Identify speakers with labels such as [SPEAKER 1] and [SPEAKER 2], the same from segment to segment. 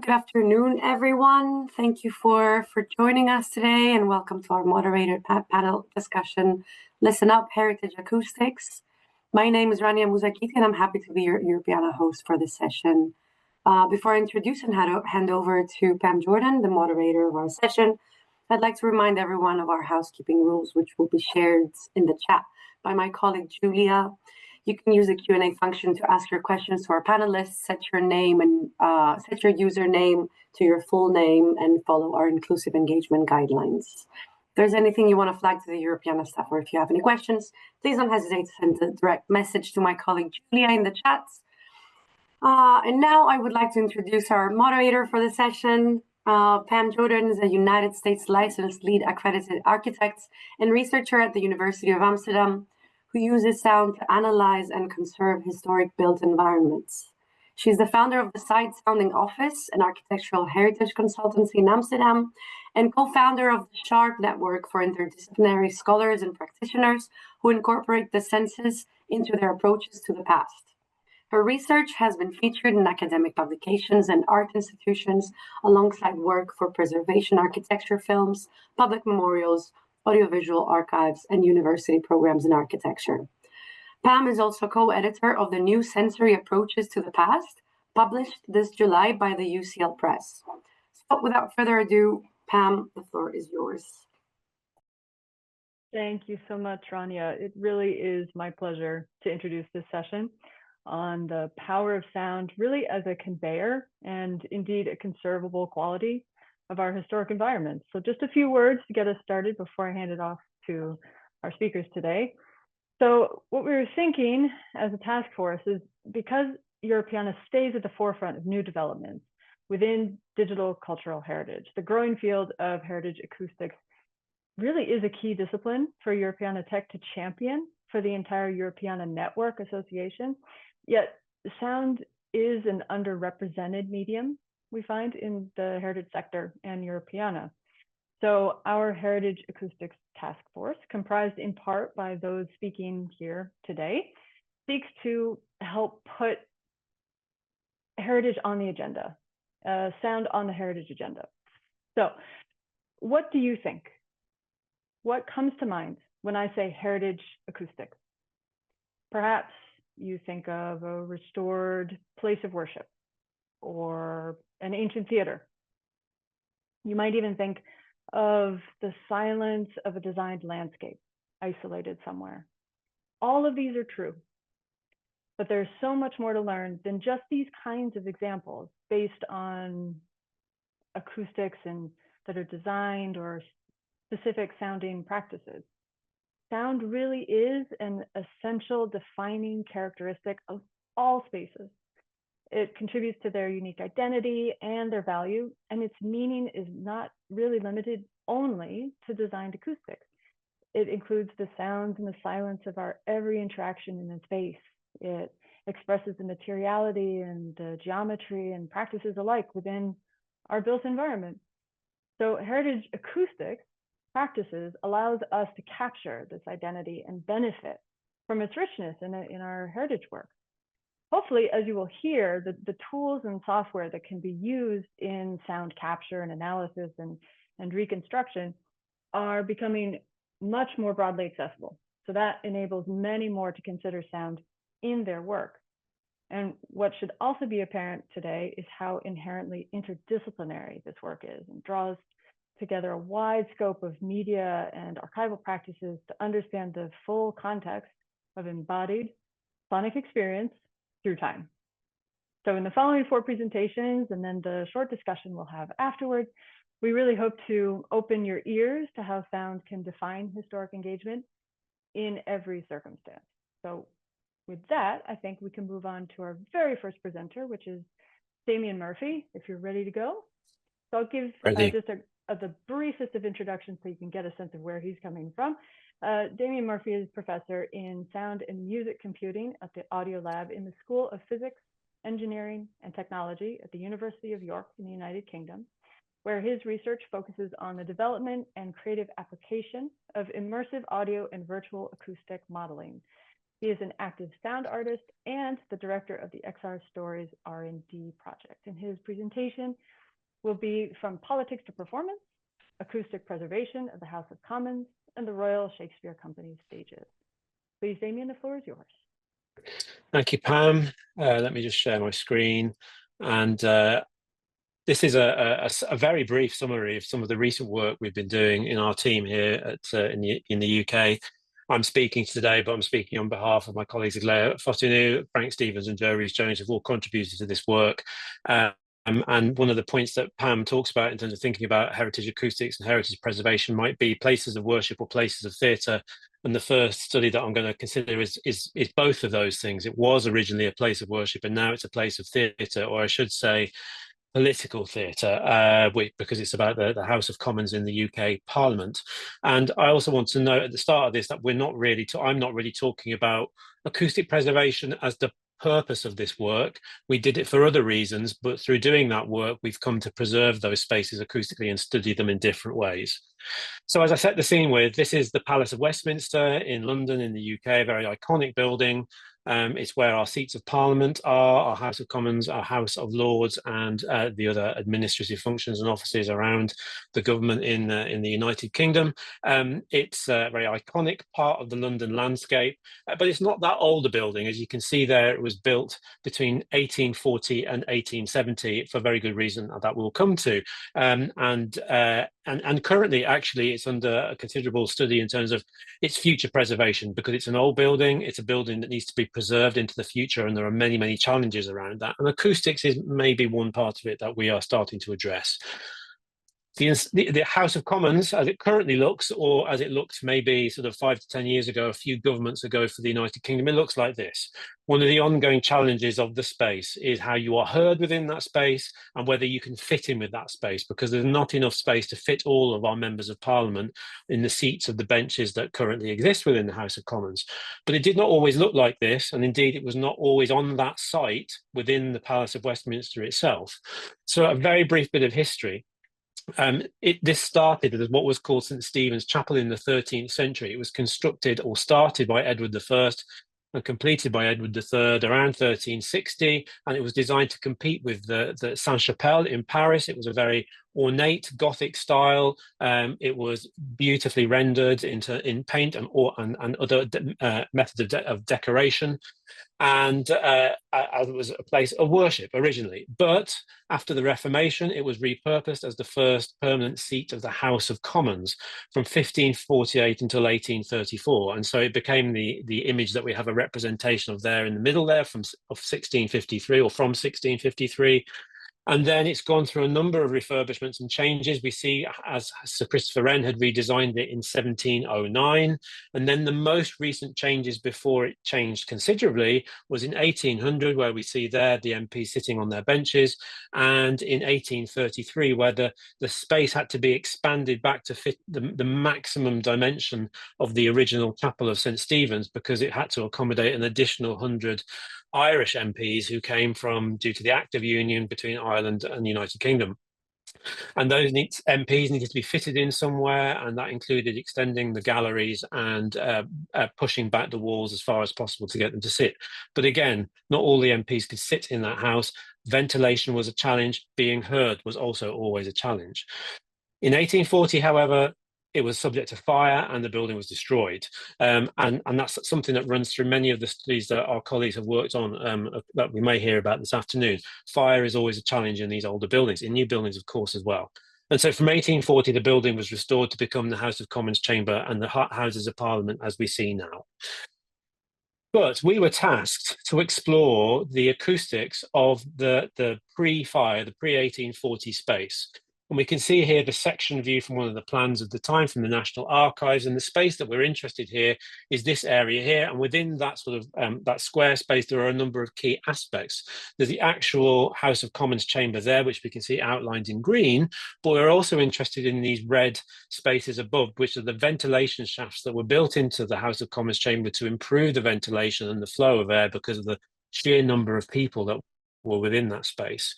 [SPEAKER 1] Good afternoon, everyone. Thank you for joining us today, and welcome to our moderated panel discussion, Listen Up, Heritage Acoustics. My name is Rania Muzakiti, and I'm happy to be your Europeana host for this session. Before I introduce and hand over to Pam Jordan, the moderator of our session, I'd like to remind everyone of our housekeeping rules, which will be shared in the chat by my colleague Julia. You can use the Q&A function to ask your questions to our panelists, set your name and set your username to your full name, and follow our inclusive engagement guidelines. If there's anything you want to flag to the Europeana staff, or if you have any questions, please don't hesitate to send a direct message to my colleague Julia in the chats. And now I would like to introduce our moderator for the session. Pam Jordan is a United States licensed lead accredited architect and researcher at the University of Amsterdam, who uses sound to analyze and conserve historic built environments. She's the founder of the Site Sounding Office, an architectural heritage consultancy in Amsterdam, and co-founder of the SHARP Network for interdisciplinary scholars and practitioners who incorporate the senses into their approaches to the past. Her research has been featured in academic publications and art institutions, alongside work for preservation architecture films, public memorials, audiovisual archives, and university programs in architecture. Pam is also co-editor of the New Sensory Approaches to the Past, published this July by the UCL Press. So without further ado, Pam, the floor is yours.
[SPEAKER 2] Thank you so much, Rania. It really is my pleasure to introduce this session on the power of sound, really as a conveyor and indeed a conservable quality of our historic environments. So just a few words to get us started before I hand it off to our speakers today. So what we were thinking as a task force is, because Europeana stays at the forefront of new developments within digital cultural heritage, the growing field of heritage acoustics really is a key discipline for EuropeanaTech to champion for the entire Europeana Network Association. Yet sound is an underrepresented medium, we find, in the heritage sector and Europeana. So our Heritage Acoustics Task Force, comprised in part by those speaking here today, seeks to help put heritage on the agenda, sound on the heritage agenda. So what do you think? What comes to mind when I say heritage acoustics? Perhaps you think of a restored place of worship or an ancient theater. You might even think of the silence of a designed landscape isolated somewhere. All of these are true, but there's so much more to learn than just these kinds of examples based on acoustics and that are designed or specific sounding practices. Sound really is an essential defining characteristic of all spaces. It contributes to their unique identity and their value, and its meaning is not really limited only to designed acoustics. It includes the sounds and the silence of our every interaction in the space. It expresses the materiality and the geometry and practices alike within our built environment. So heritage acoustics practices allows us to capture this identity and benefit from its richness in our heritage work. Hopefully, as you will hear, the tools and software that can be used in sound capture and analysis and reconstruction are becoming much more broadly accessible. So that enables many more to consider sound in their work. And what should also be apparent today is how inherently interdisciplinary this work is, and draws together a wide scope of media and archival practices to understand the full context of embodied sonic experience through time. So in the following 4 presentations and then the short discussion we'll have afterwards, we really hope to open your ears to how sound can define historic engagement in every circumstance. So with that, I think we can move on to our very first presenter, which is Damian Murphy, if you're ready to go. So I'll give just the briefest of introductions so you can get a sense of where he's coming from. Damian Murphy is professor in sound and music computing at the Audio Lab in the School of Physics, Engineering, and Technology at the University of York in the United Kingdom, where his research focuses on the development and creative application of immersive audio and virtual acoustic modeling. He is an active sound artist and the director of the XR Stories R&D project. And his presentation will be From Politics to Performance, Acoustic Preservation of the House of Commons, and the Royal Shakespeare Company's Stages. Please, Damian, the floor is yours.
[SPEAKER 3] Thank you, Pam. Let me just share my screen. And this is a very brief summary of some of the recent work we've been doing in our team here in the UK. I'm speaking today, but I'm speaking on behalf of my colleagues Aglaia Fotinu, Frank Stevens, and Joe Rees-Jones, who've all contributed to this work. And one of the points that Pam talks about in terms of thinking about heritage acoustics and heritage preservation might be places of worship or places of theatre. And the first study that I'm going to consider is both of those things. It was originally a place of worship, and now it's a place of theatre, or I should say, political theatre, because it's about the House of Commons in the UK Parliament. And I also want to note at the start of this that I'm not really talking about acoustic preservation as the purpose of this work. We did it for other reasons, but through doing that work, we've come to preserve those spaces acoustically and study them in different ways. So as I set the scene with, this is the Palace of Westminster in London in the UK, a very iconic building. It's where our seats of Parliament are, our House of Commons, our House of Lords, and the other administrative functions and offices around the government in the United Kingdom. It's a very iconic part of the London landscape, but it's not that old a building. As you can see there, it was built between 1840 and 1870 for very good reason that we'll come to. And currently, actually, it's under a considerable study in terms of its future preservation, because it's an old building. It's a building that needs to be preserved into the future, and there are many, many challenges around that. And acoustics is maybe one part of it that we are starting to address. The House of Commons, as it currently looks, or as it looked maybe sort of 5 to 10 years ago, a few governments ago for the United Kingdom, it looks like this. One of the ongoing challenges of the space is how you are heard within that space and whether you can fit in with that space, because there's not enough space to fit all of our members of Parliament in the seats of the benches that currently exist within the House of Commons. But it did not always look like this, and indeed it was not always on that site within the Palace of Westminster itself. So a very brief bit of history. This started as what was called St. Stephen's Chapel in the 13th century. It was constructed or started by Edward I and completed by Edward III around 1360, and it was designed to compete with the Sainte-Chapelle in Paris. It was a very ornate Gothic style. It was beautifully rendered in paint and other methods of decoration. And it was a place of worship originally. But after the Reformation, it was repurposed as the first permanent seat of the House of Commons from 1548 until 1834. And so it became the image that we have a representation of there in the middle there of 1653 or from 1653. And then it's gone through a number of refurbishments and changes. We see as Sir Christopher Wren had redesigned it in 1709. And then the most recent changes before it changed considerably was in 1800, where we see there the MPs sitting on their benches, and in 1833, where the space had to be expanded back to fit the maximum dimension of the original chapel of St. Stephen's, because it had to accommodate an additional 100 Irish MPs who came from, due to the Act of Union between Ireland and the United Kingdom. And those MPs needed to be fitted in somewhere, and that included extending the galleries and pushing back the walls as far as possible to get them to sit. But again, not all the MPs could sit in that house. Ventilation was a challenge. Being heard was also always a challenge. In 1840, however, it was subject to fire and the building was destroyed. And that's something that runs through many of the studies that our colleagues have worked on that we may hear about this afternoon. Fire is always a challenge in these older buildings, in new buildings, of course, as well. And so from 1840, the building was restored to become the House of Commons chamber and the Houses of Parliament as we see now. But we were tasked to explore the acoustics of the pre-fire, the pre-1840 space. And we can see here the section view from one of the plans of the time from the National Archives. And the space that we're interested here is this area here. And within that sort of that square space, there are a number of key aspects. There's the actual House of Commons chamber there, which we can see outlined in green. But we're also interested in these red spaces above, which are the ventilation shafts that were built into the House of Commons chamber to improve the ventilation and the flow of air because of the sheer number of people that were within that space.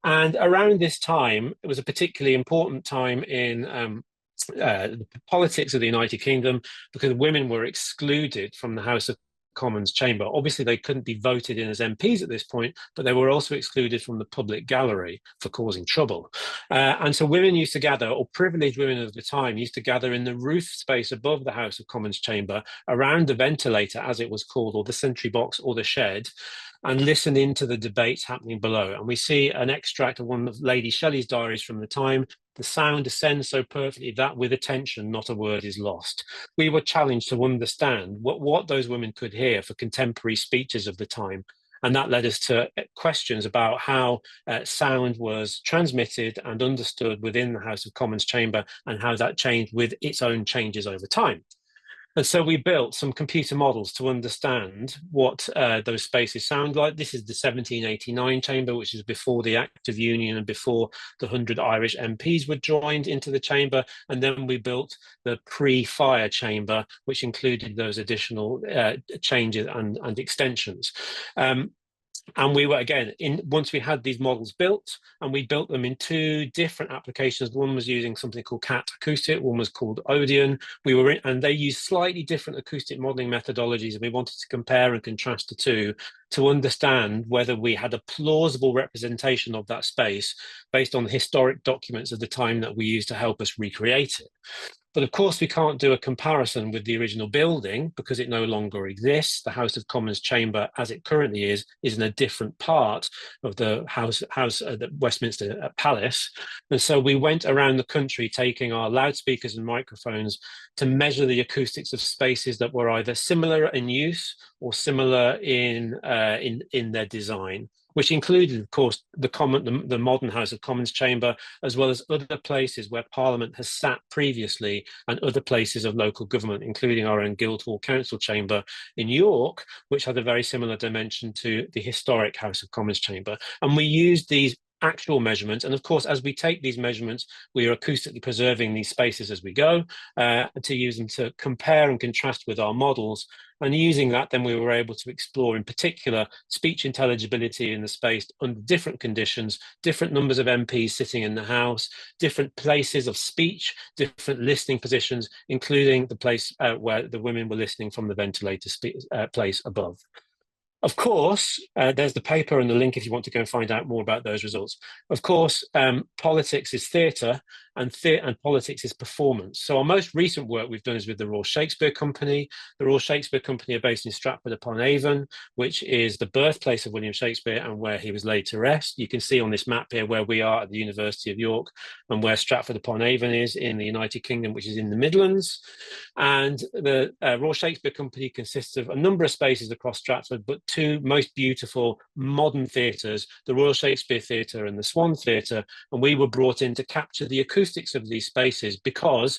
[SPEAKER 3] And around this time, it was a particularly important time in the politics of the United Kingdom, because women were excluded from the House of Commons chamber. Obviously, they couldn't be voted in as MPs at this point, but they were also excluded from the public gallery for causing trouble. And so women used to gather, or privileged women of the time, used to gather in the roof space above the House of Commons chamber, around the ventilator, as it was called, or the sentry box, or the shed, and listen into the debates happening below. And we see an extract of one of Lady Shelley's diaries from the time. The sound ascends so perfectly that with attention, not a word is lost. We were challenged to understand what those women could hear for contemporary speeches of the time. And that led us to questions about how sound was transmitted and understood within the House of Commons chamber, and how that changed with its own changes over time. And so we built some computer models to understand what those spaces sound like. This is the 1789 chamber, which is before the Act of Union and before the 100 Irish MPs were joined into the chamber. And then we built the pre-fire chamber, which included those additional changes and extensions. And we were, again, once we had these models built, and we built them in two different applications. One was using something called Cat Acoustic, one was called Odeon. And they used slightly different acoustic modeling methodologies, and we wanted to compare and contrast the two to understand whether we had a plausible representation of that space based on the historic documents of the time that we used to help us recreate it. But of course, we can't do a comparison with the original building because it no longer exists. The House of Commons chamber, as it currently is in a different part of the the Westminster Palace. And so we went around the country taking our loudspeakers and microphones to measure the acoustics of spaces that were either similar in use or similar in their design, which included, of course, the modern House of Commons chamber, as well as other places where Parliament has sat previously, and other places of local government, including our own Guildhall Council chamber in York, which had a very similar dimension to the historic House of Commons chamber. And we used these actual measurements, and of course, as we take these measurements, we are acoustically preserving these spaces as we go, to use them to compare and contrast with our models. And using that, then we were able to explore, in particular, speech intelligibility in the space under different conditions, different numbers of MPs sitting in the House, different places of speech, different listening positions, including the place where the women were listening from the ventilator place above. Of course, there's the paper and the link if you want to go and find out more about those results. Of course, politics is theatre, and politics is performance. So our most recent work we've done is with the Royal Shakespeare Company. The Royal Shakespeare Company are based in Stratford-upon-Avon, which is the birthplace of William Shakespeare and where he was laid to rest. You can see on this map here where we are at the University of York and where Stratford-upon-Avon is in the United Kingdom, which is in the Midlands. And the Royal Shakespeare Company consists of a number of spaces across Stratford, but two most beautiful modern theatres, the Royal Shakespeare Theatre and the Swan Theatre. And we were brought in to capture the acoustics of these spaces because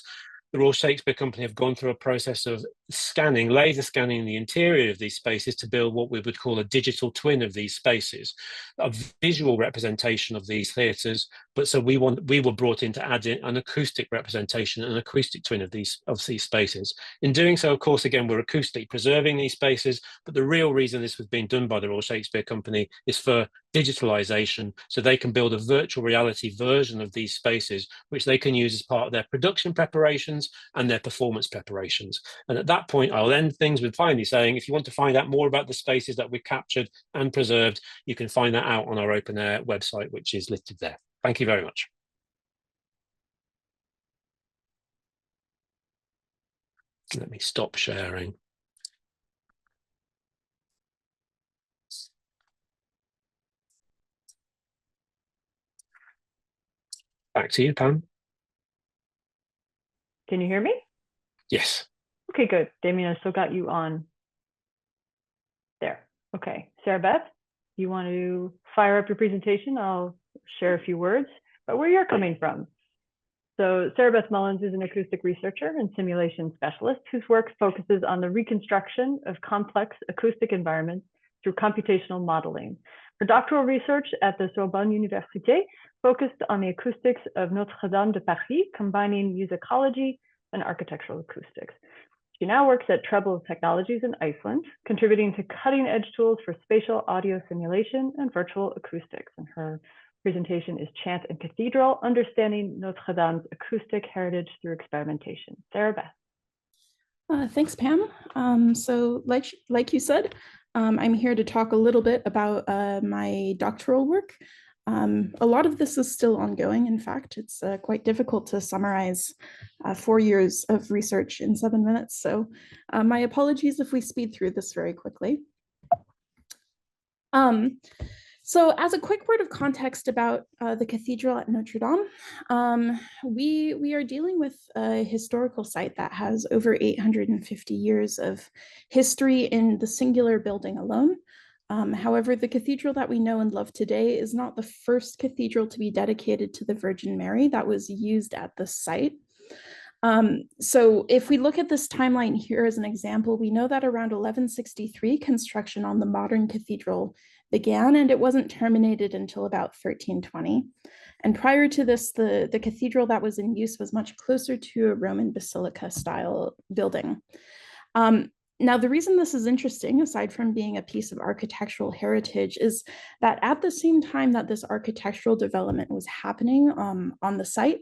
[SPEAKER 3] the Royal Shakespeare Company have gone through a process of scanning, laser scanning the interior of these spaces to build what we would call a digital twin of these spaces, a visual representation of these theatres. But so we were brought in to add in an acoustic representation, an acoustic twin of these spaces. In doing so, of course, again, we're acoustically preserving these spaces, but the real reason this was being done by the Royal Shakespeare Company is for digitalization, so they can build a virtual reality version of these spaces, which they can use as part of their production preparations and their performance preparations. And at that point, I'll end things with finally saying, if you want to find out more about the spaces that we've captured and preserved, you can find that out on our open air website, which is listed there. Thank you very much. Let me stop sharing. Back to you, Pam.
[SPEAKER 2] Can you hear me?
[SPEAKER 3] Yes.
[SPEAKER 2] Okay, good. Damian, I still got you on there. Okay, Sarabeth, you want to fire up your presentation? I'll share a few words about where you're coming from. So Sarabeth Mullins is an acoustic researcher and simulation specialist whose work focuses on the reconstruction of complex acoustic environments through computational modeling. Her doctoral research at the Sorbonne Université focused on the acoustics of Notre-Dame de Paris, combining musicology and architectural acoustics. She now works at Treble Technologies in Iceland, contributing to cutting-edge tools for spatial audio simulation and virtual acoustics. And her presentation is Chant and Cathedral, Understanding Notre-Dame's Acoustic Heritage Through Experimentation. Sarabeth.
[SPEAKER 4] Thanks, Pam. So like you said, I'm here to talk a little bit about my doctoral work. A lot of this is still ongoing. In fact, it's quite difficult to summarize 4 years of research in 7 minutes. So my apologies if we speed through this very quickly. So as a quick word of context about the cathedral at Notre-Dame, we are dealing with a historical site that has over 850 years of history in the singular building alone. However, the cathedral that we know and love today is not the first cathedral to be dedicated to the Virgin Mary that was used at the site. So if we look at this timeline here as an example, we know that around 1163, construction on the modern cathedral began, and it wasn't terminated until about 1320. And prior to this, the cathedral that was in use was much closer to a Roman basilica style building. Now, the reason this is interesting, aside from being a piece of architectural heritage, is that at the same time that this architectural development was happening on the site,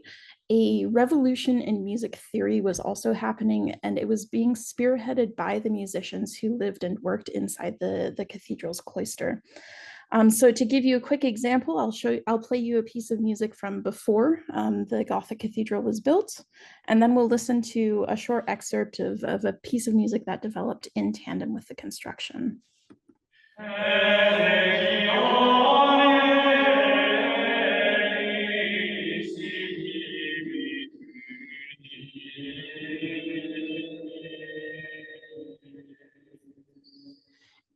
[SPEAKER 4] a revolution in music theory was also happening, and it was being spearheaded by the musicians who lived and worked inside the cathedral's cloister. So to give you a quick example, I'll play you a piece of music from before the Gothic cathedral was built, and then we'll listen to a short excerpt of a piece of music that developed in tandem with the construction.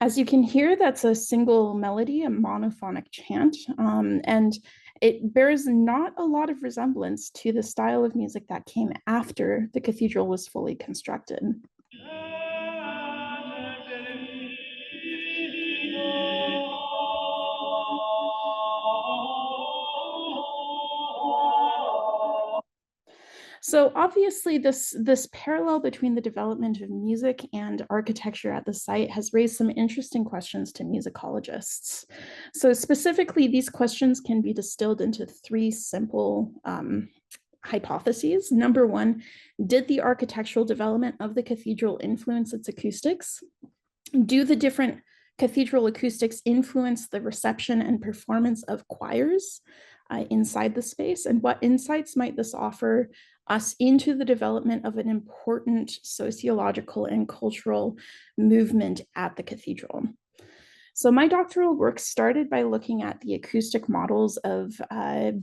[SPEAKER 4] As you can hear, that's a single melody, a monophonic chant, and it bears not a lot of resemblance to the style of music that came after the cathedral was fully constructed. So obviously this parallel between the development of music and architecture at the site has raised some interesting questions to musicologists. So specifically, these questions can be distilled into 3 simple hypotheses. Number 1, did the architectural development of the cathedral influence its acoustics? Do the different cathedral acoustics influence the reception and performance of choirs inside the space? And what insights might this offer us into the development of an important sociological and cultural movement at the cathedral? So my doctoral work started by looking at the acoustic models of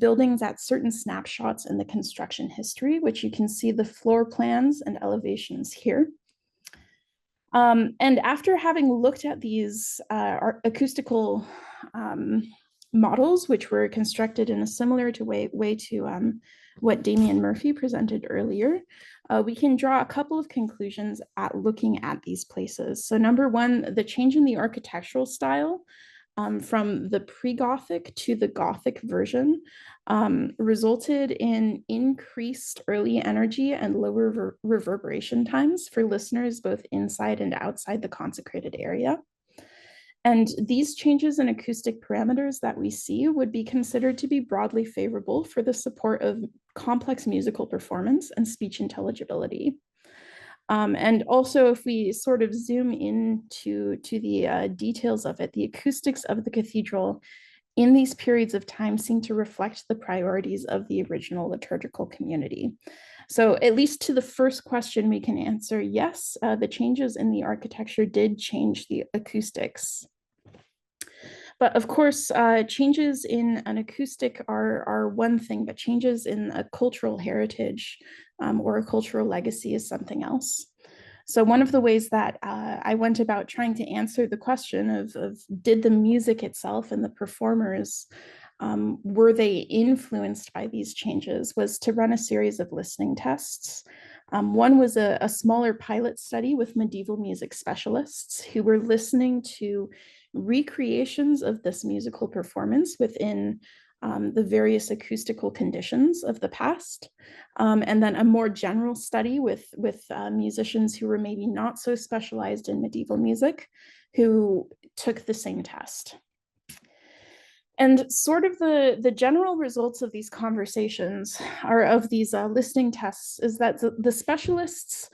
[SPEAKER 4] buildings at certain snapshots in the construction history, which you can see the floor plans and elevations here. And after having looked at these acoustical models, which were constructed in a similar way to what Damian Murphy presented earlier, we can draw a couple of conclusions at looking at these places. So number 1, the change in the architectural style from the pre-Gothic to the Gothic version resulted in increased early energy and lower reverberation times for listeners both inside and outside the consecrated area. And these changes in acoustic parameters that we see would be considered to be broadly favorable for the support of complex musical performance and speech intelligibility. And also, if we sort of zoom into the details of it, the acoustics of the cathedral in these periods of time seem to reflect the priorities of the original liturgical community. So at least to the first question, we can answer yes, the changes in the architecture did change the acoustics. But of course, changes in an acoustic are one thing, but changes in a cultural heritage or a cultural legacy is something else. So one of the ways that I went about trying to answer the question of did the music itself and the performers, were they influenced by these changes, was to run a series of listening tests. One was a smaller pilot study with medieval music specialists who were listening to recreations of this musical performance within the various acoustical conditions of the past, and then a more general study with musicians who were maybe not so specialized in medieval music who took the same test. And sort of the general results of these conversations or of these listening tests is that the specialists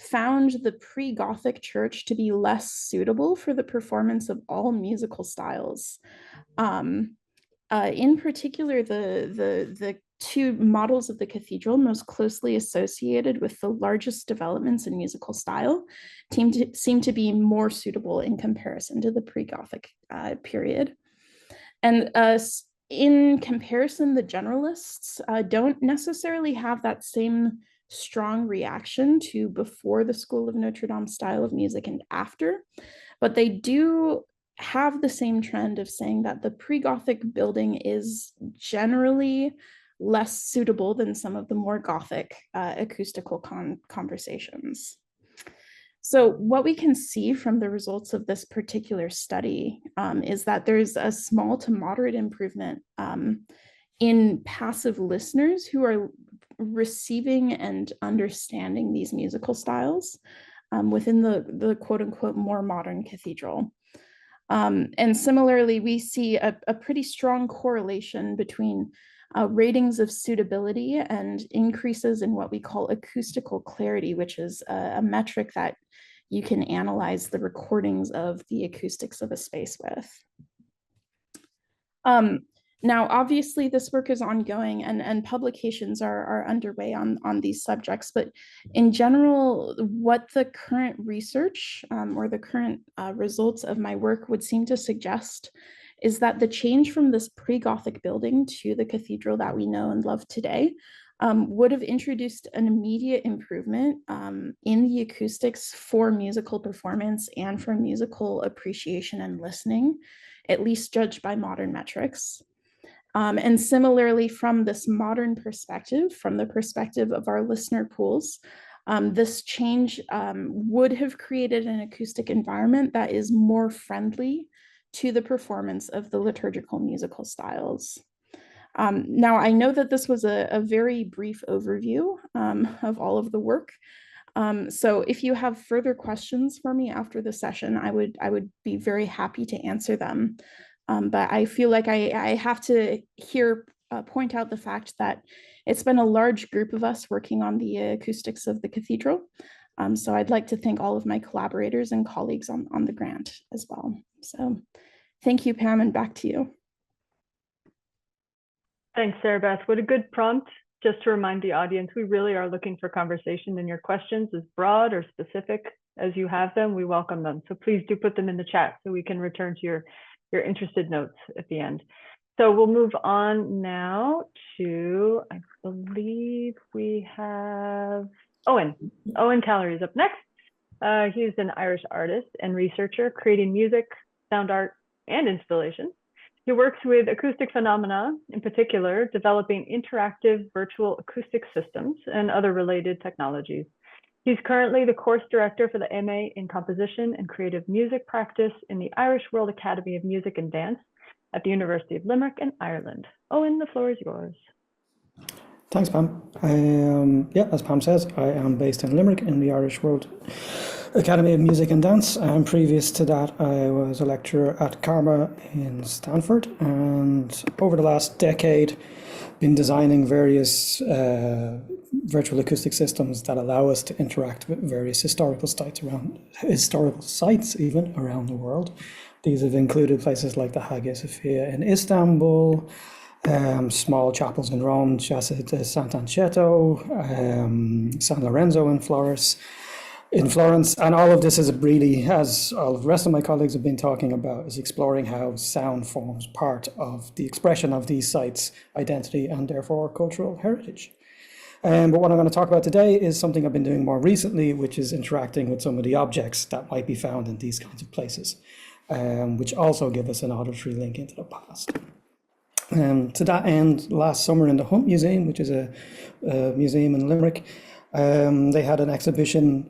[SPEAKER 4] found the pre-Gothic church to be less suitable for the performance of all musical styles. In particular, the two models of the cathedral most closely associated with the largest developments in musical style seem to be more suitable in comparison to the pre-Gothic period. And in comparison, the generalists don't necessarily have that same strong reaction to before the School of Notre-Dame style of music and after, but they do have the same trend of saying that the pre-Gothic building is generally less suitable than some of the more Gothic acoustical conversations. So what we can see from the results of this particular study is that there's a small to moderate improvement in passive listeners who are receiving and understanding these musical styles within the quote unquote more modern cathedral. And similarly, we see a pretty strong correlation between ratings of suitability and increases in what we call acoustical clarity, which is a metric that you can analyze the recordings of the acoustics of a space with. Now, obviously, this work is ongoing and publications are underway on these subjects, but in general, what the current research or the current results of my work would seem to suggest is that the change from this pre-Gothic building to the cathedral that we know and love today would have introduced an immediate improvement in the acoustics for musical performance and for musical appreciation and listening, at least judged by modern metrics. And similarly, from this modern perspective, from the perspective of our listener pools, this change would have created an acoustic environment that is more friendly to the performance of the liturgical musical styles. Now, I know that this was a very brief overview of all of the work. So if you have further questions for me after the session, I would be very happy to answer them. But I feel like I have to here point out the fact that it's been a large group of us working on the acoustics of the cathedral. So I'd like to thank all of my collaborators and colleagues on the grant as well. So thank you, Pam, and back to you.
[SPEAKER 2] Thanks, Sarabeth. What a good prompt. Just to remind the audience, we really are looking for conversation, and your questions, as broad or specific as you have them, we welcome them. So please do put them in the chat so we can return to your interested notes at the end. So we'll move on now to, I believe we have Eoin. Eoin Callery is up next. He's an Irish artist and researcher creating music, sound art, and installations. He works with acoustic phenomena, in particular, developing interactive virtual acoustic systems and other related technologies. He's currently the course director for the MA in Composition and Creative Music Practice in the Irish World Academy of Music and Dance at the University of Limerick in Ireland. Eoin, the floor is yours.
[SPEAKER 5] Thanks, Pam. Yeah, as Pam says, I am based in Limerick in the Irish World Academy of Music and Dance. And previous to that, I was a lecturer at Karma in Stanford. And over the last decade, been designing various virtual acoustic systems that allow us to interact with various historical sites even around the world. These have included places like the Hagia Sophia in Istanbul, small chapels in Rome, Chiesa di Sant'Agnetto, San Lorenzo in Florence, and all of this is really, as all of the rest of my colleagues have been talking about, is exploring how sound forms part of the expression of these sites' identity and therefore cultural heritage. But what I'm going to talk about today is something I've been doing more recently, which is interacting with some of the objects that might be found in these kinds of places, which also give us an auditory link into the past. To that end, last summer in the Hunt Museum, which is a museum in Limerick, they had an exhibition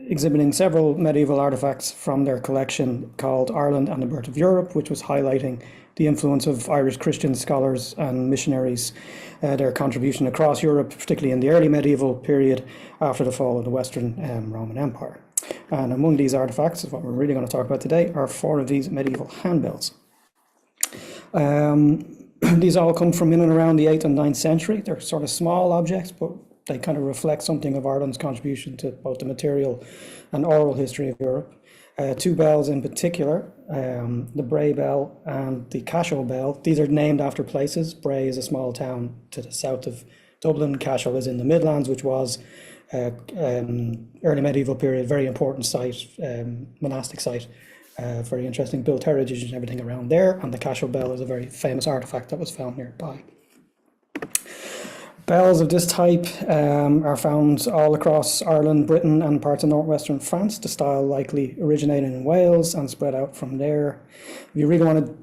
[SPEAKER 5] exhibiting several medieval artifacts from their collection called Ireland and the Birth of Europe, which was highlighting the influence of Irish Christian scholars and missionaries, their contribution across Europe, particularly in the early medieval period after the fall of the Western Roman Empire. And among these artifacts, what we're really going to talk about today, are 4 of these medieval handbells. These all come from in and around the 8th and 9th century. They're sort of small objects, but they kind of reflect something of Ireland's contribution to both the material and oral history of Europe. Two bells in particular, the Bray Bell and the Cashel Bell. These are named after places. Bray is a small town to the south of Dublin. Cashel is in the Midlands, which was early medieval period, very important site, monastic site, very interesting built heritage and everything around there. And the Cashel Bell is a very famous artifact that was found nearby. Bells of this type are found all across Ireland, Britain, and parts of northwestern France. The style likely originated in Wales and spread out from there. If you really want to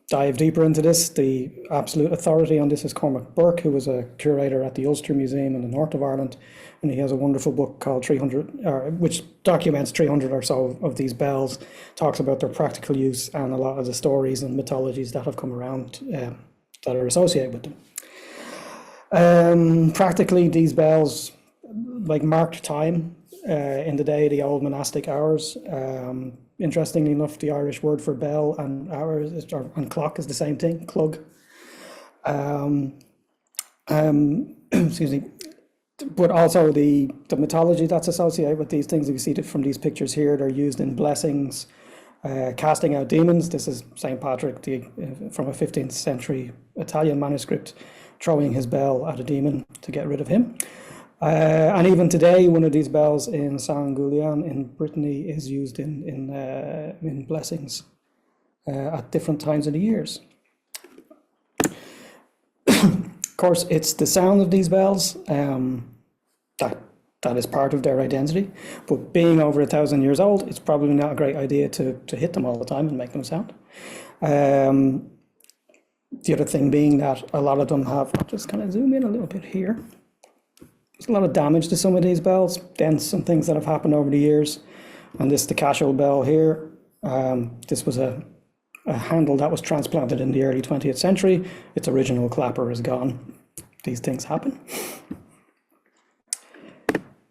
[SPEAKER 5] dive deeper into this, the absolute authority on this is Cormac Burke, who was a curator at the Ulster Museum in the north of Ireland, and he has a wonderful book called 300, which documents 300 or so of these bells, talks about their practical use and a lot of the stories and mythologies that have come around that are associated with them. Practically, these bells like marked time in the day, the old monastic hours. Interestingly enough, the Irish word for bell and hours and clock is the same thing, clog. Excuse me. But also the mythology that's associated with these things. You see it from these pictures here. They're used in blessings, casting out demons. This is St. Patrick from a 15th century Italian manuscript, throwing his bell at a demon to get rid of him. And even today, one of these bells in Saint Julien in Brittany is used in blessings at different times of the years. Of course, it's the sound of these bells that is part of their identity. But being over 1,000 years old, it's probably not a great idea to hit them all the time and make them sound. The other thing being that a lot of them have, just kind of zoom in a little bit here. There's a lot of damage to some of these bells, dents and things that have happened over the years. And this, the Cashel bell here, this was a handle that was transplanted in the early 20th century. Its original clapper is gone. These things happen.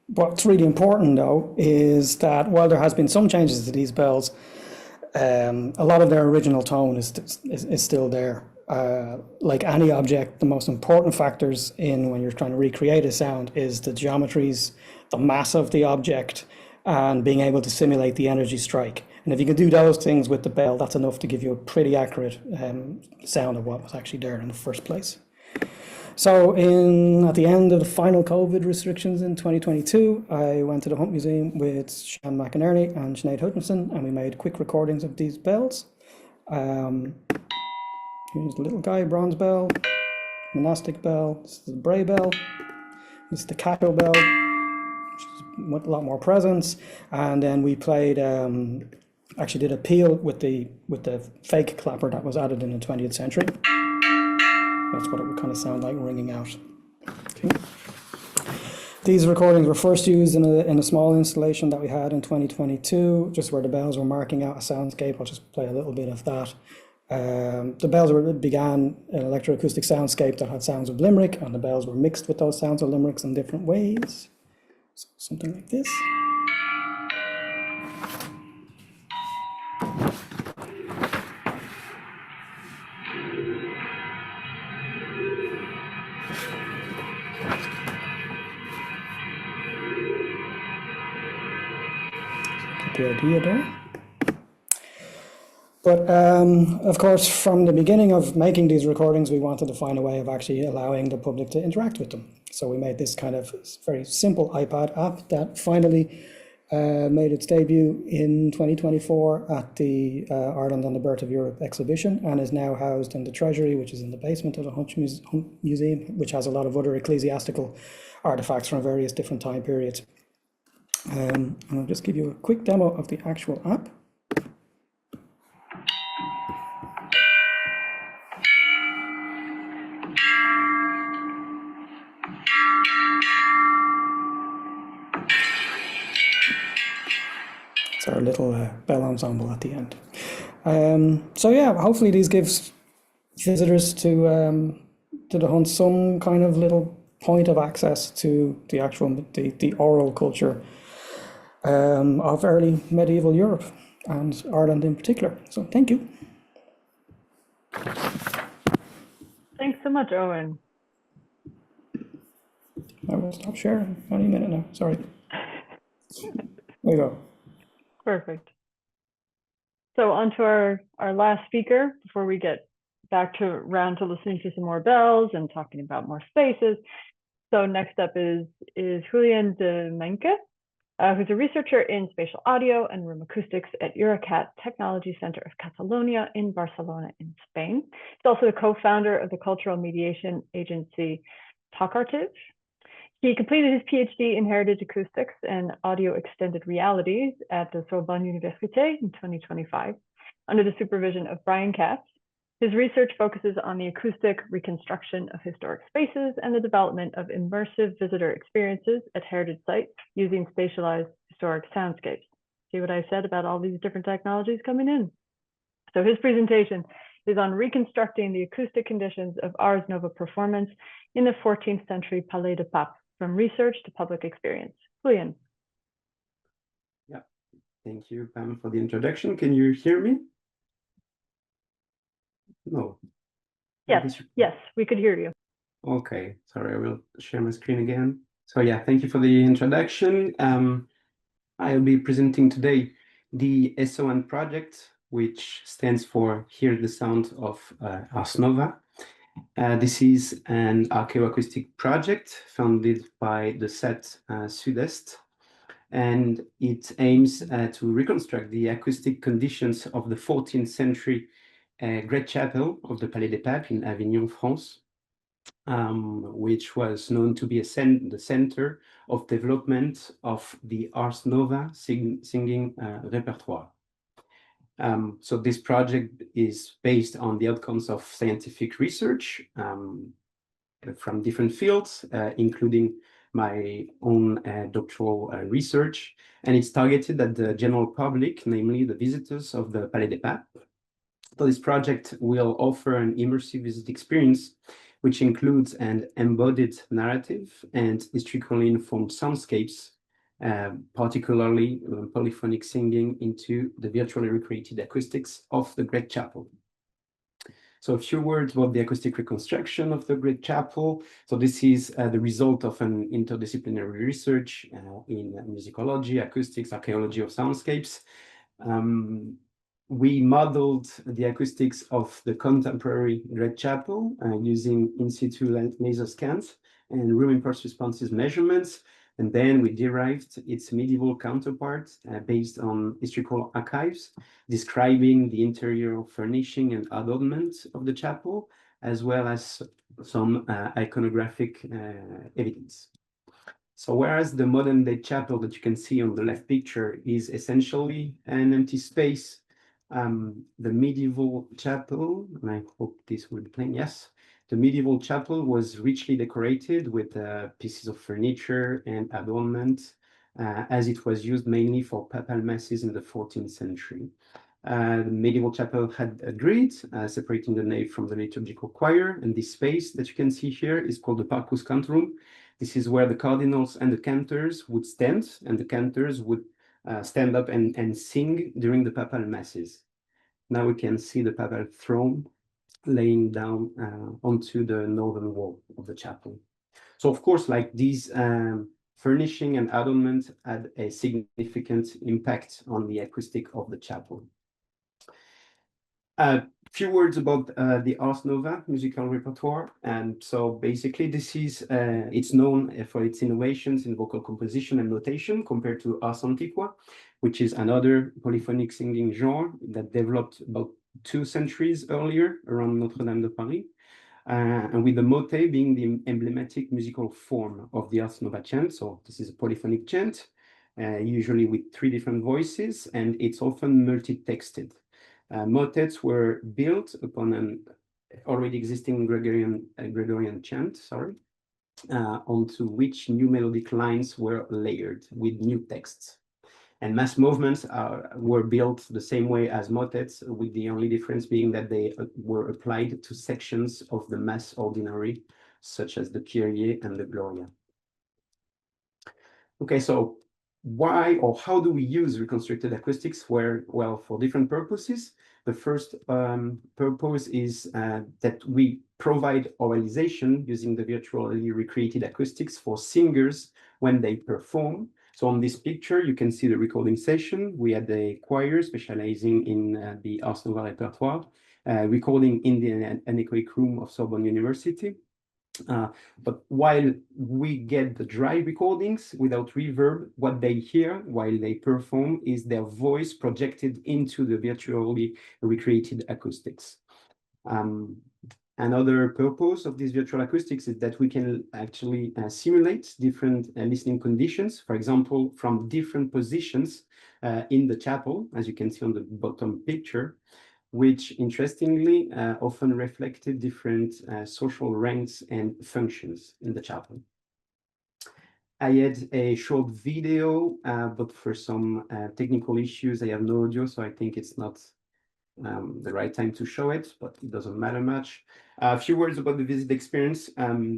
[SPEAKER 5] What's really important though is that while there has been some changes to these bells, a lot of their original tone is still there. Like any object, the most important factors in when you're trying to recreate a sound is the geometries, the mass of the object, and being able to simulate the energy strike. And if you can do those things with the bell, that's enough to give you a pretty accurate sound of what was actually there in the first place. So at the end of the final COVID restrictions in 2022, I went to the Hunt Museum with Sean McInerney and Sinead Hutchinson, and we made quick recordings of these bells. Here's the little guy, bronze bell, monastic bell. This is the Bray bell. This is the Cashel bell, which is a lot more presence. And then we played, actually did a peal with the fake clapper that was added in the 20th century. That's what it would kind of sound like ringing out. Okay. These recordings were first used in a small installation that we had in 2022, just where the bells were marking out a soundscape. I'll just play a little bit of that. The bells began an electroacoustic soundscape that had sounds of Limerick, and the bells were mixed with those sounds of Limericks in different ways. So something like this. Get the idea there. But of course, from the beginning of making these recordings, we wanted to find a way of actually allowing the public to interact with them. So we made this kind of very simple iPad app that finally made its debut in 2024 at the Ireland on the Birth of Europe exhibition, and is now housed in the Treasury, which is in the basement of the Hunt Museum, which has a lot of other ecclesiastical artifacts from various different time periods. And I'll just give you a quick demo of the actual app. Our little bell ensemble at the end. So yeah, hopefully these gives visitors to the Hunt some kind of little point of access to the actual the oral culture of early medieval Europe and Ireland in particular. So thank you.
[SPEAKER 2] Thanks so much, Eoin.
[SPEAKER 5] My I will stop sharing any minute now. Sorry. There you go.
[SPEAKER 2] Perfect. So on to our last speaker before we get back to round to listening to some more bells and talking about more spaces. So next up is Julien de Muynke, who's a researcher in spatial audio and room acoustics at Eurecat Technology Center of Catalonia in Barcelona in Spain. He's also the co-founder of the cultural mediation agency Talkartiv. He completed his PhD in heritage acoustics and audio extended realities at the Sorbonne Université in 2025 under the supervision of Brian Katz. His research focuses on the acoustic reconstruction of historic spaces and the development of immersive visitor experiences at heritage sites using spatialized historic soundscapes. See what I said about all these different technologies coming in? So his presentation is on reconstructing the acoustic conditions of Ars Nova performance in the 14th century Palais de Papes, from research to public experience. Julien.
[SPEAKER 6] Yeah, thank you, Pam, for the introduction. Can you hear me? No.
[SPEAKER 2] Yes, we could hear you.
[SPEAKER 6] Okay, sorry, I will share my screen again. So yeah, thank you for the introduction. I'll be presenting today the SON project, which stands for Hear the Sound of Ars Nova. This is an archaeoacoustic project funded by the SET Sud-Est, and it aims to reconstruct the acoustic conditions of the 14th century Great Chapel of the Palais des Papes in Avignon, France, which was known to be the center of development of the Ars Nova singing repertoire. So this project is based on the outcomes of scientific research from different fields, including my own doctoral research, and it's targeted at the general public, namely the visitors of the Palais des Papes. So this project will offer an immersive visit experience, which includes an embodied narrative and historically informed soundscapes, particularly polyphonic singing into the virtually recreated acoustics of the Great Chapel. So a few words about the acoustic reconstruction of the Great Chapel. So this is the result of an interdisciplinary research in musicology, acoustics, archaeology of soundscapes. We modeled the acoustics of the contemporary Great Chapel using in situ laser scans and room impulse responses measurements. And then we derived its medieval counterpart based on historical archives, describing the interior furnishing and adornment of the chapel, as well as some iconographic evidence. So whereas the modern day chapel that you can see on the left picture is essentially an empty space, the medieval chapel, and I hope this will be playing, yes, the medieval chapel was richly decorated with pieces of furniture and adornment, as it was used mainly for papal masses in the 14th century. The medieval chapel had a grid separating the nave from the liturgical choir, and this space that you can see here is called the Parcus Cantorum. This is where the cardinals and the cantors would stand, and the cantors would stand up and sing during the papal masses. Now we can see the papal throne laying down onto the northern wall of the chapel. So of course, like these furnishing and adornment had a significant impact on the acoustic of the chapel. A few words about the Ars Nova musical repertoire. And so basically this is, it's known for its innovations in vocal composition and notation compared to Ars Antiqua, which is another polyphonic singing genre that developed about 2 centuries earlier around Notre-Dame de Paris. And with the motet being the emblematic musical form of the Ars Nova chant. So this is a polyphonic chant, usually with 3 different voices, and it's often multi-texted. Motets were built upon an already existing Gregorian chant, onto which new melodic lines were layered with new texts. And mass movements were built the same way as motets, with the only difference being that they were applied to sections of the Mass Ordinary, such as the Kyrie and the Gloria. Okay, so why or how do we use reconstructed acoustics? Well, for different purposes. The first purpose is that we provide oralization using the virtually recreated acoustics for singers when they perform. So on this picture, you can see the recording session. We had a choir specializing in the Ars Nova repertoire, recording in the anechoic room of Sorbonne University. But while we get the dry recordings without reverb, what they hear while they perform is their voice projected into the virtually recreated acoustics. Another purpose of these virtual acoustics is that we can actually simulate different listening conditions, for example, from different positions in the chapel, as you can see on the bottom picture, which interestingly often reflected different social ranks and functions in the chapel. I had a short video, but for some technical issues, I have no audio, so I think it's not the right time to show it, but it doesn't matter much. A few words about the visit experience.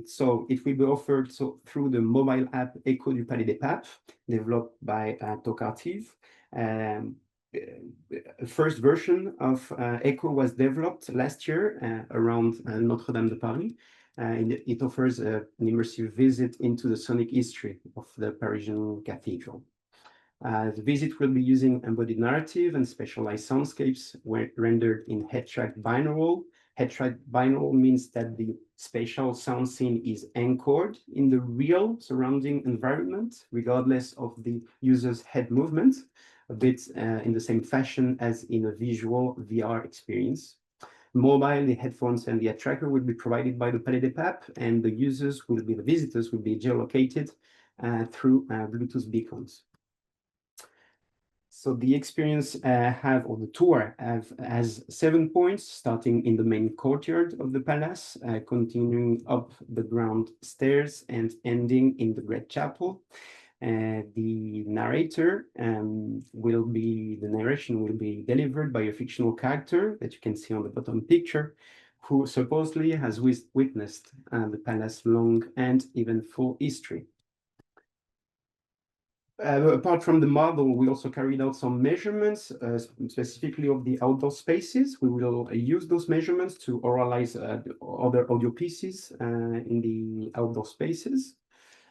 [SPEAKER 6] So it will be offered through the mobile app Echo du Palais des Papes, developed by Tokartiv. First version of Echo was developed last year around Notre-Dame de Paris. And it offers an immersive visit into the sonic history of the Parisian Cathedral. The visit will be using embodied narrative and specialized soundscapes rendered in head-track binaural. Head-track binaural means that the spatial sound scene is anchored in the real surrounding environment, regardless of the user's head movement, a bit in the same fashion as in a visual VR experience. Mobile, the headphones and the head tracker will be provided by the Palais des Papes, and the visitors will be geolocated through Bluetooth beacons. So the experience or the tour has 7 points, starting in the main courtyard of the palace, continuing up the ground stairs and ending in the Great Chapel. The narration will be delivered by a fictional character that you can see on the bottom picture, who supposedly has witnessed the palace's long and eventful history. Apart from the model, we also carried out some measurements, specifically of the outdoor spaces. We will use those measurements to oralize other audio pieces in the outdoor spaces.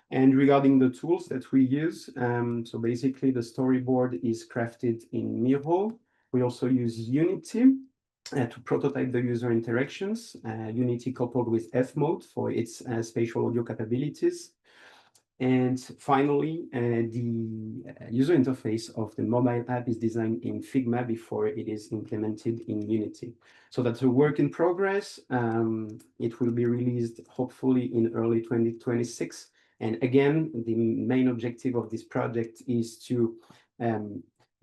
[SPEAKER 6] And regarding the tools that we use, so basically the storyboard is crafted in Miro. We also use Unity to prototype the user interactions, Unity coupled with F-mode for its spatial audio capabilities. And finally, the user interface of the mobile app is designed in Figma before it is implemented in Unity. So that's a work in progress. It will be released hopefully in early 2026. And again, the main objective of this project is to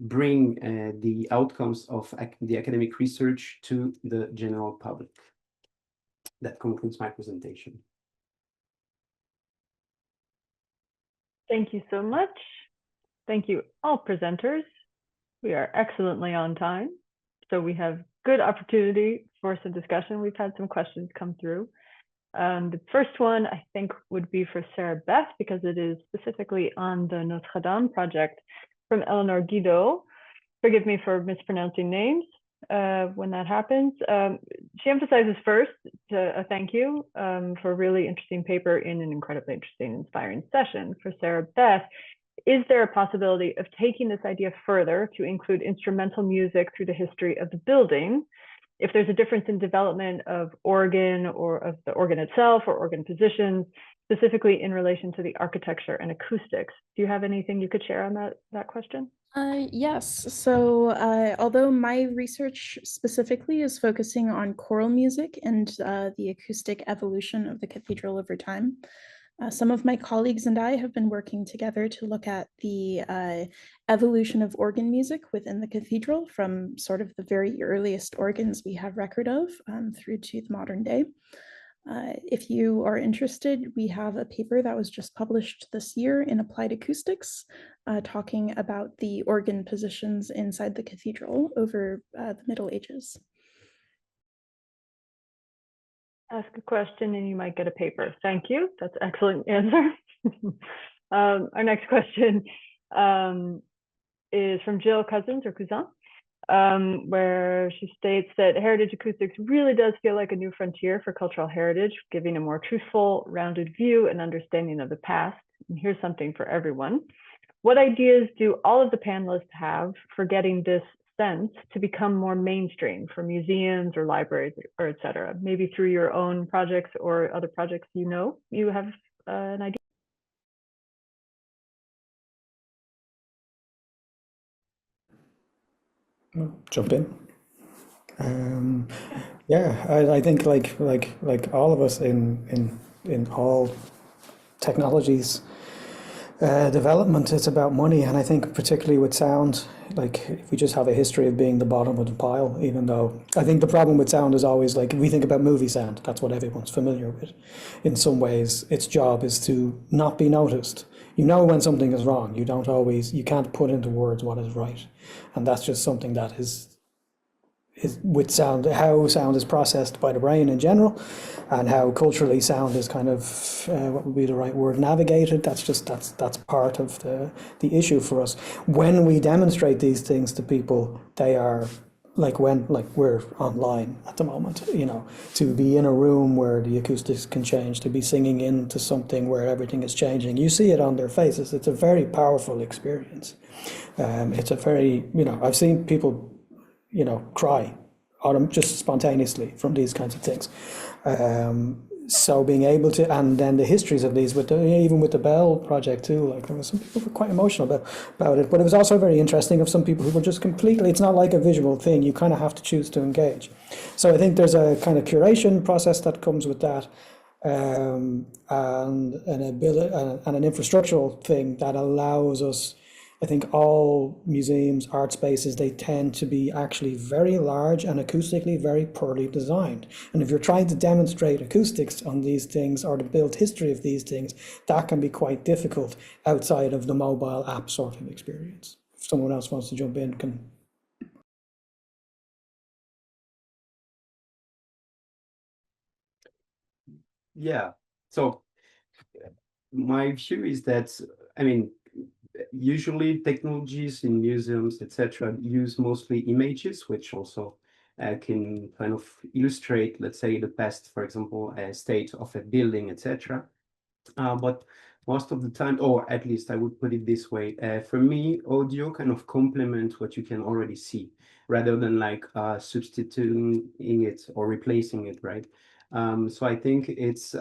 [SPEAKER 6] bring the outcomes of the academic research to the general public. That concludes my presentation.
[SPEAKER 2] Thank you so much. Thank you, all presenters. We are excellently on time, so we have good opportunity for some discussion. We've had some questions come through. The first one, I think, would be for Sarabeth, because it is specifically on the Notre-Dame project from Eleanor Guido. Forgive me for mispronouncing names when that happens. She emphasizes first a thank you for a really interesting paper in an incredibly interesting, inspiring session. For Sarabeth, is there a possibility of taking this idea further to include instrumental music through the history of the building? If there's a difference in development of organ or of the organ itself or organ positions, specifically in relation to the architecture and acoustics. Do you have anything you could share on that question?
[SPEAKER 4] Yes. So although my research specifically is focusing on choral music and the acoustic evolution of the cathedral over time, some of my colleagues and I have been working together to look at the evolution of organ music within the cathedral from sort of the very earliest organs we have record of through to the modern day. If you are interested, we have a paper that was just published this year in Applied Acoustics, talking about the organ positions inside the cathedral over the Middle Ages.
[SPEAKER 2] Ask a question and you might get a paper. Thank you. That's an excellent answer. Our next question. is from Jill Cousins, or Cousin, where she states that heritage acoustics really does feel like a new frontier for cultural heritage, giving a more truthful, rounded view and understanding of the past. And here's something for everyone. What ideas do all of the panelists have for getting this sense to become more mainstream for museums or libraries or et cetera? Maybe through your own projects or other projects you have an idea?
[SPEAKER 5] Jump in. Yeah, I think like all of us in all technologies development, it's about money, and I think particularly with sound, like if we just have a history of being the bottom of the pile, even though I think the problem with sound is always like if we think about movie sound, that's what everyone's familiar with. In some ways, its job is to not be noticed. You know when something is wrong. You can't put into words what is right, and that's just something that is with sound, how sound is processed by the brain in general, and how culturally sound is kind of what would be the right word, navigated. That's part of the issue for us. When we demonstrate these things to people, they are like we're online at the moment, to be in a room where the acoustics can change, to be singing into something where everything is changing. You see it on their faces. It's a very powerful experience. It's a very, I've seen people cry just spontaneously from these kinds of things. So being able to, and then the histories of these, even with the Bell project too, like there were some people who were quite emotional about it, but it was also very interesting of some people who were just completely, it's not like a visual thing, you kind of have to choose to engage. So I think there's a kind of curation process that comes with that, and an ability and an infrastructural thing that allows us. I think all museums, art spaces, they tend to be actually very large and acoustically very poorly designed. And if you're trying to demonstrate acoustics on these things or the built history of these things, that can be quite difficult outside of the mobile app sort of experience. If someone else wants to jump in, can.
[SPEAKER 6] Yeah, so my view is that, usually technologies in museums, etc., use mostly images, which also can kind of illustrate, let's say, the past, for example, state of a building, etc. But most of the time, or at least I would put it this way, for me, audio kind of complement what you can already see, rather than like substituting it or replacing it, right? So I think it's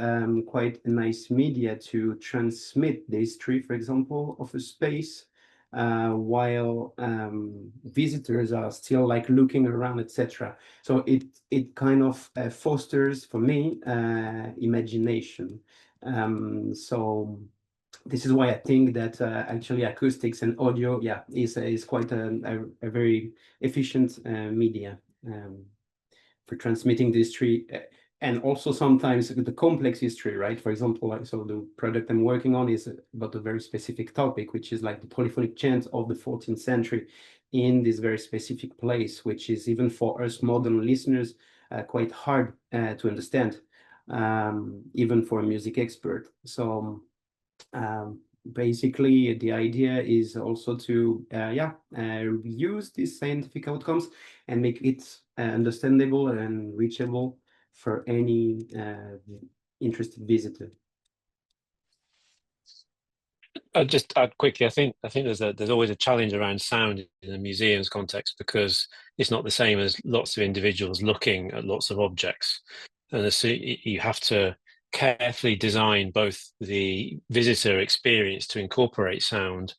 [SPEAKER 6] quite a nice media to transmit the history, for example, of a space, while visitors are still like looking around, etc. So it kind of fosters for me imagination. So this is why I think that actually acoustics and audio, is quite a very efficient media for transmitting the history, and also sometimes the complex history, right? For example, like, so the product I'm working on is about a very specific topic, which is like the polyphonic chant of the 14th century in this very specific place, which is even for us modern listeners quite hard to understand, even for a music expert. So basically the idea is also to use these scientific outcomes and make it understandable and reachable for any interested visitor.
[SPEAKER 3] I'll just add quickly. I think there's always a challenge around sound in a museum's context, because it's not the same as lots of individuals looking at lots of objects, and so you have to carefully design both the visitor experience to incorporate sound,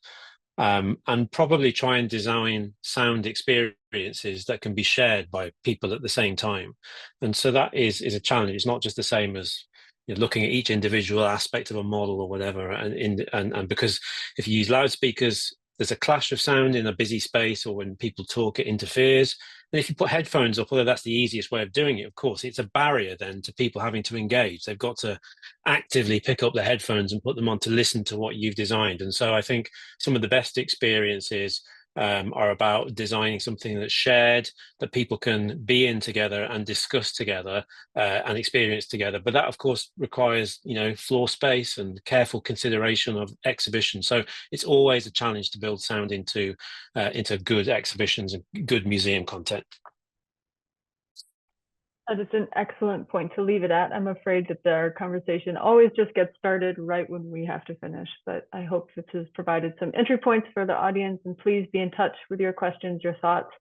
[SPEAKER 3] and probably try and design sound experiences that can be shared by people at the same time. And so that is a challenge. It's not just the same as looking at each individual aspect of a model or whatever. And because if you use loudspeakers, there's a clash of sound in a busy space, or when people talk, it interferes. And if you put headphones up, although that's the easiest way of doing it, of course, it's a barrier then to people having to engage. They've got to actively pick up the headphones and put them on to listen to what you've designed. And so I think some of the best experiences are about designing something that's shared, that people can be in together and discuss together and experience together. But that, of course, requires, you know, floor space and careful consideration of exhibition. So it's always a challenge to build sound into good exhibitions and good museum content.
[SPEAKER 2] That is an excellent point to leave it at. I'm afraid that our conversation always just gets started right when we have to finish, but I hope this has provided some entry points for the audience, and please be in touch with your questions, your thoughts,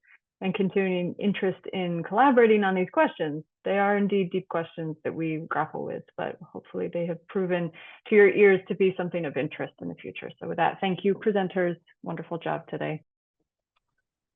[SPEAKER 2] and continuing interest in collaborating on these questions. They are indeed deep questions that we grapple with, but hopefully they have proven to your ears to be something of interest in the future. So with that, thank you, presenters. Wonderful job today.